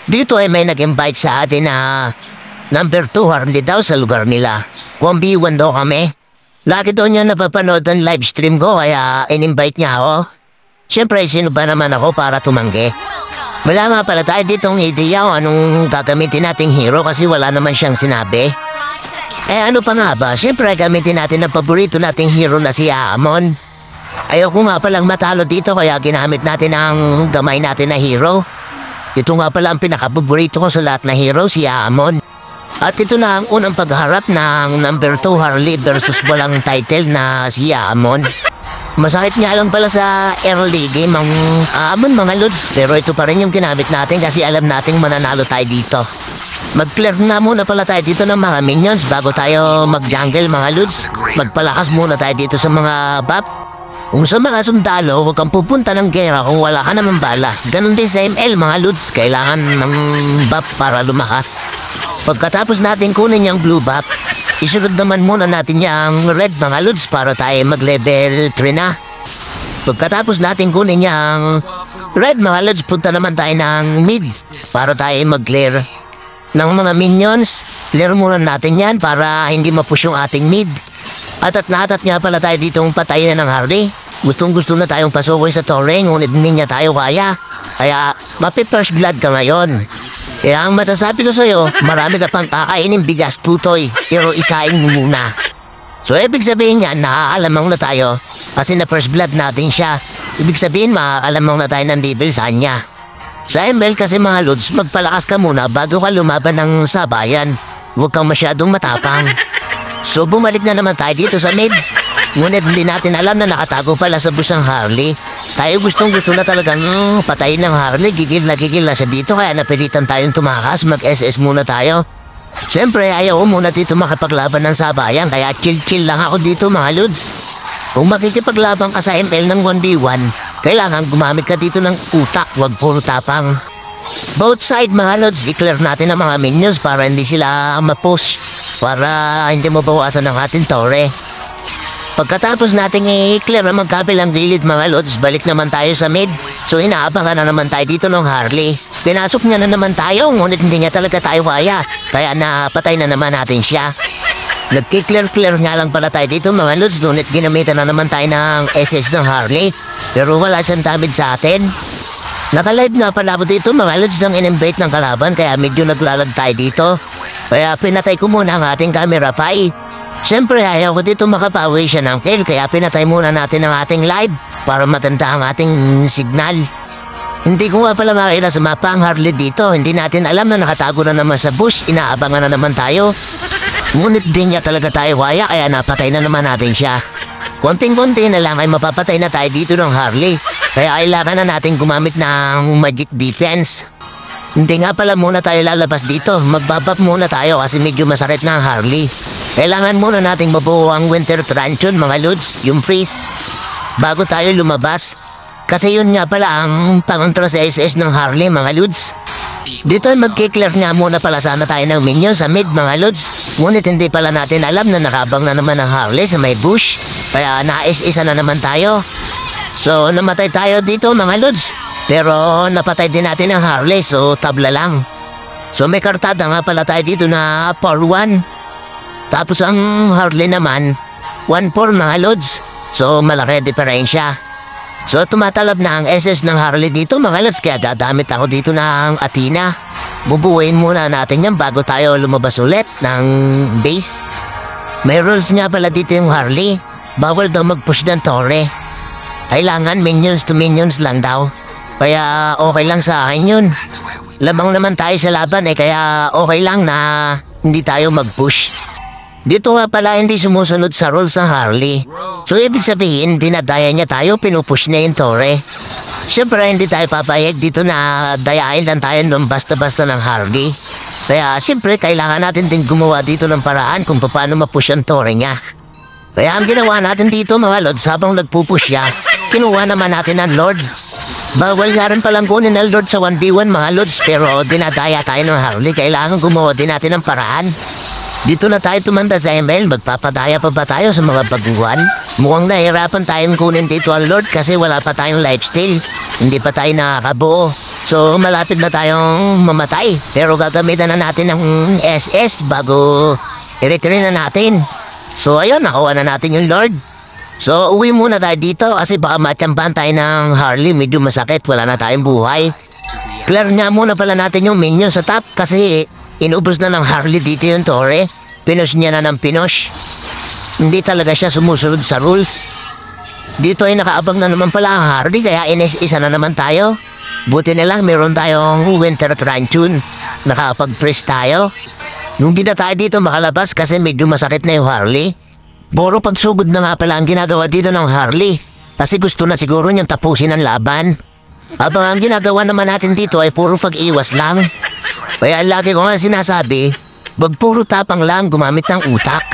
Dito ay may nag-invite sa atin na number 2 Harley daw sa lugar nila. 1v1 daw kami. Lagi daw niya napapanood ang live stream ko kaya in-invite niya ako. Siyempre, sino ba naman ako para tumanggi? Wala nga pala tayo ditong ideya o anong gagamitin nating hero kasi wala naman siyang sinabi. Ano pa nga ba? Siyempre, gamitin natin ang paborito nating hero na si Amon. Ayoko nga palang matalo dito kaya ginamit natin ang gamay natin na hero. Ito nga pala ang pinakapaborito ko sa lahat na hero, si Amon. At ito na ang unang pagharap ng number 2 Harley versus walang title na si Amon. Masakit nga lang pala sa early game ang Amon mga lods. Pero ito pa rin yung ginamit natin kasi alam nating mananalo tayo dito. Mag-clear na muna pala tayo dito ng mga minions bago tayo mag-jungle mga lods. Magpalakas muna tayo dito sa mga buff. Kung sa mga sundalo, huwag kang pupunta ng gera kung wala ka naman bala. Ganon din sa ML mga lods, kailangan ng buff para lumakas. Pagkatapos natin kunin yung blue buff, isunod naman muna natin yung red mga lods para tayo mag-level 3 na. Pagkatapos natin kunin yung red mga lods, punta naman tayo ng mid para tayo mag-clear ng mga minions. Clear muna natin yan para hindi mapush yung ating mid. At natat nga pala tayo ditong patayin na ng Harley. Gustong-gusto na tayong pasukin sa torre, ngunit hindi niya tayo kaya. Kaya mapi-first blood ka ngayon. Kaya ang matasabi ko sa'yo, marami ka pang kakainin bigas tutoy, pero isain mo muna. So ibig sabihin niya, naaalamang na tayo kasi na first blood natin siya. Ibig sabihin, maaalamang na tayo ng level sa kanya. Sa ML kasi mga lods, magpalakas ka muna bago ka lumaban ng sabayan. Huwag kang masyadong matapang. So bumalik na naman tayo dito sa mid. Ngunit hindi natin alam na nakatago pala sa bus ng Harley. Tayo gustong-gusto na talagang patayin ng Harley. Gigil na siya dito kaya napilitan tayong tumakas. Mag-SS muna tayo. Siyempre ayaw ko muna dito makipaglaban ng sabayan. Kaya chill-chill lang ako dito mga lods. Kung makikipaglaban ka sa ML ng 1v1, kailangan gumamit ka dito ng utak. Huwag puro tapang. Both side mga lods, i-clear natin ang mga minions para hindi sila ma-push. Para hindi mabawasan ang ating torre. Pagkatapos natin i-clear ang magkabilang gilid mga lods, balik naman tayo sa mid. So inaabangan na naman tayo dito ng Harley. Pinasok niya na naman tayo, ngunit hindi niya talaga tayo kaya. Kaya napatay na naman natin siya. Nagki-clear nga lang pala tayo dito mga lods, ngunit ginamitan na naman tayo ng SS ng Harley. Pero wala siyang damage sa atin. Naka-live nga pala ako dito mga lods ng in-invite ng kalaban kaya medyo naglalag tayo dito. Kaya pinatay ko muna ang ating camera pie. Siyempre ayaw ko dito makapawi siya ng kill kaya pinatay muna natin ang ating live para matanda ang ating signal. Hindi ko nga pala makita sa mapa ang Harley dito. Hindi natin alam na nakatago na naman sa bush. Inaabangan na naman tayo. Ngunit din niya talaga tayo kaya kaya napatay na naman natin siya. Konting-konti na lang ay mapapatay na tayo dito ng Harley. Kaya kailangan na natin gumamit ng magic defense. Hindi nga pala muna tayo lalabas dito. Magbabap muna tayo kasi medyo masakit na ang Harley. Kailangan muna nating mabuo ang winter truncheon mga lods, yung freeze, bago tayo lumabas. Kasi yun nga pala ang pangontra sa SS ng Harley mga lods. Dito ay magkiklear nga muna pala sana tayo ng minion sa mid mga lods. Ngunit hindi pala natin alam na nakabang na naman ang Harley sa may bush. Kaya na-SS na naman tayo. So namatay tayo dito mga lods. Pero napatay din natin ang Harley so tabla lang. So may kartada nga pala tayo dito na 4-1. Tapos ang Harley naman 1-4 mga lods. So malaki diferensya. So tumatalab na ang SS ng Harley dito mga lods kaya gagamit ako dito ng Athena. Bubuuin muna natin yan bago tayo lumabas ulit ng base. May rules nga pala dito yung Harley. Bawal daw mag-push ng torre. Kailangan minions to minions lang daw. Kaya okay lang sa akin yun. Lamang naman tayo sa laban kaya okay lang na hindi tayo mag-push. Dito nga pala hindi sumusunod sa rules ng Harley. So ibig sabihin, dinadaya niya tayo, pinupush niya yung torre. Siyempre hindi tayo papayag dito na dayain lang tayo ng basta-basta ng Harley. Kaya siyempre kailangan natin din gumawa dito ng paraan kung paano mapush ang torre niya. Kaya ang ginawa natin dito mga lods habang nagpupush siya, kinuha naman natin ang Lord. Bawal nga rin palang kunin ang Lord sa 1v1 mga lods pero dinadaya tayo ng Harley. Kailangan gumawa din natin ng paraan. Dito na tayo tumanda sa ML, magpapadaya pa ba tayo sa mga baguhan? Mukhang nahirapan tayong kunin dito ang Lord kasi wala pa tayong lifesteal. Hindi pa tayo nakakabuo. So malapit na tayong mamatay. Pero gagamitan na natin ng SS bago i-return na natin. So ayun, nakuha na natin yung Lord. So uwi muna tayo dito kasi baka matsambahan tayo ng Harley. Medyo masakit, wala na tayong buhay. Clear nga muna pala natin yung minion sa top kasi inubos na ng Harley dito yung Tore. Pinush niya na ng pinush. Hindi talaga siya sumusunod sa rules. Dito ay nakaabang na naman pala ang Harley kaya isa na naman tayo. Buti na lang meron tayong Winter Crunchun. Nakapag-press tayo. Nung di na tayo dito makalabas kasi medyo masakit na yung Harley. Boro pagsugod na nga pala ang ginagawa dito ng Harley. Kasi gusto na siguro niyang tapusin ang laban. Habang ang ginagawa naman natin dito ay puro pag-iwas lang. Kaya lagi ko nga sinasabi, wag puro tapang lang gumamit ng utak.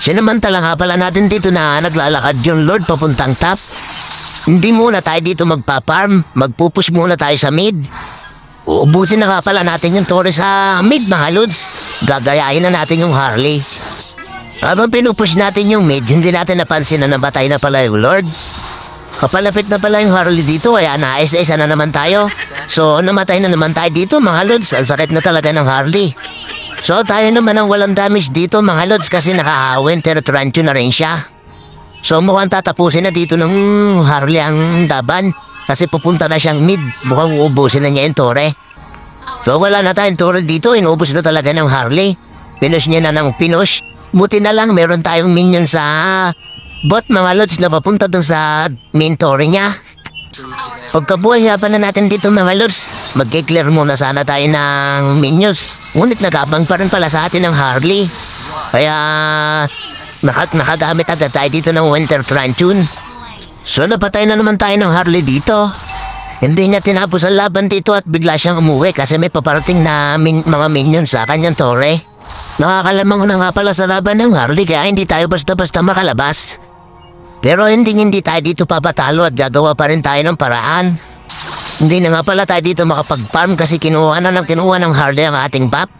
Sinamantala nga pala natin dito na naglalakad yung Lord papuntang top. Hindi muna tayo dito magpa-farm, magpupush muna tayo sa mid. Uubusin na nga pala natin yung Tore sa mid mga lods. Gagayahin na natin yung Harley. Habang pinupush natin yung mid, hindi natin napansin na nabatay na pala yung Lord. Kapalapit na pala yung Harley dito, kaya naisa-isa na naman tayo. So namatay na naman tayo dito mga lods, ang sakit na talaga ng Harley. So tayo naman ang walang damage dito mga lods kasi naka-Winter Crunchun na rin siya. So mukhang tatapusin na dito ng Harley ang laban. Kasi pupunta na siyang mid. Mukhang uubusin na niya yung Tore. So wala na tayong Tore dito. Inubos na talaga ng Harley. Pinush niya na ng pinush. Buti na lang meron tayong minion sa bot mga lods na papunta dun sa main Tore niya. Pagkabuhay pa na natin dito mga lods, mag-clear muna sana tayo ng minions. Ngunit nagabang pa rin pala sa atin ng Harley. Kaya nakagamit agad tayo dito ng Winter Crunchun. So napatay na naman tayo ng Harley dito. Hindi niya tinapos ang laban dito at bigla siyang umuwi kasi may paparating na mga minions sa kanyang Tore. Nakakalamang na nga pala sa laban ng Harley kaya hindi tayo basta-basta makalabas. Pero hindi tayo dito papatalo at gagawa pa rin tayo ng paraan. Hindi na nga pala tayo dito makapag-farm kasi kinuha ng Harley ang ating pop.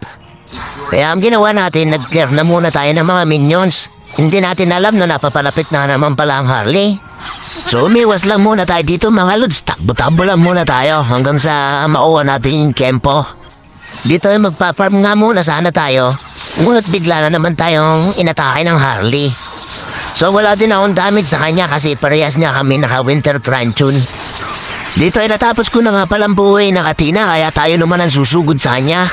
Kaya ang ginawa natin, nag-clear na muna tayo ng mga minions. Hindi natin alam na napapalapit na naman pala ang Harley. So umiwas lang muna tayo dito mga lods. Takbo-takbo lang muna tayo hanggang sa mauwa natin yung kempo. Dito ay magpa-farm nga muna sana tayo. Ngunit bigla na naman tayong inatake ng Harley. So wala din akong damage sa kanya kasi parehas niya kami naka-Winter Crunchun. Dito ay natapos ko na nga palang buhay na Katina kaya tayo naman ang susugod sa kanya.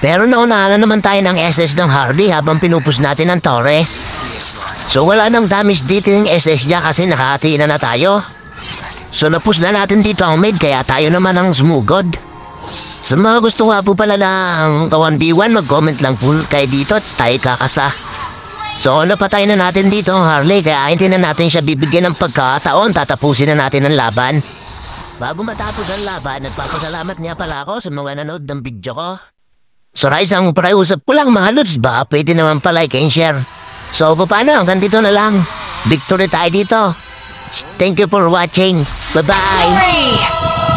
Pero naunahan na naman tayo ng SS ng Harley habang pinupus natin ang Tore. So wala nang damage dito yung SS niya kasi nakahati na tayo. So napus na natin dito ang mid kaya tayo naman ang sumugod. Sa mga gusto nga po pala ng 1v1 mag-comment lang po kayo dito at tayo kakasa. So napatay na natin dito ang Harley kaya hindi na natin siya bibigyan ng pagkataon, tatapusin na natin ang laban. Bago matapos ang laban, nagpapasalamat niya pala ako sa mga nanood ng video ko. So isang pakiusap ko lang mga lods, baka pwede naman pa-like and share. So paano, hanggang dito na lang. Victory tayo dito. Thank you for watching. Bye-bye.